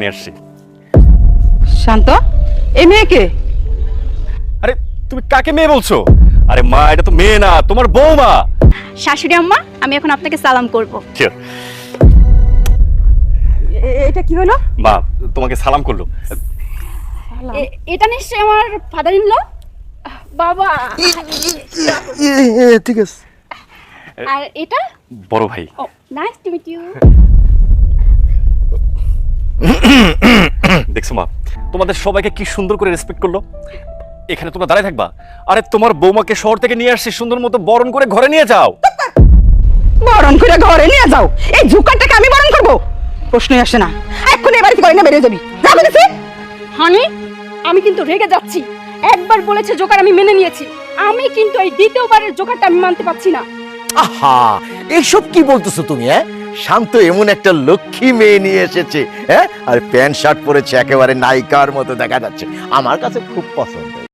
নিয়ে আসছি। শান্ত, এই মেয়ে কে? আরে তুমি কাকে মেয়ে বলছো? আরে মা, এটা তো মেয়ে না, তোমার বৌমা। শাশুড়ি আম্মা, আমি এখন আপনাকে সালাম করব। Sure. এটা কি হলো? মা তোমাকে সালাম করলো। এটা নিশ্চয়ই আমার ফাদার ইন ল। বাবা, ঠিক আছে। আর এটা বড় ভাই। ও নাইস টু মিট ইউ। দেখছো মা, তোমাদের সবাইকে কি সুন্দর করে রেসপেক্ট করলো। এখানে তোমরা দাঁড়ায় থাকবা? আরে তোমার বৌমাকে শহর থেকে নিয়ে আসছি, সুন্দর মতো বরণ করে ঘরে নিয়ে যাও। বরণ করে ঘরে নিয়ে যাও? এই জুকারটাকে আমি বরণ করব? প্রশ্নই আসে না। এক্ষুনি এবারে কি করে না বেরিয়ে যাবি? যা বলেছি। হানি, আমি কিন্তু রেগে যাচ্ছি। একবার বলেছে জোকার, আমি মেনে নিয়েছি। আমি কিন্তু এই দ্বিতীয়বারের জোকারটা আমি মানতে পারছি না। আহা, এইসব কি বলতেছো তুমি? শান্ত এমন একটা লক্ষ্মী মেয়ে নিয়ে এসেছে, আর প্যান্ট শার্ট পরেছে, একেবারে নায়িকার মতো দেখা যাচ্ছে। আমার কাছে খুব পছন্দ।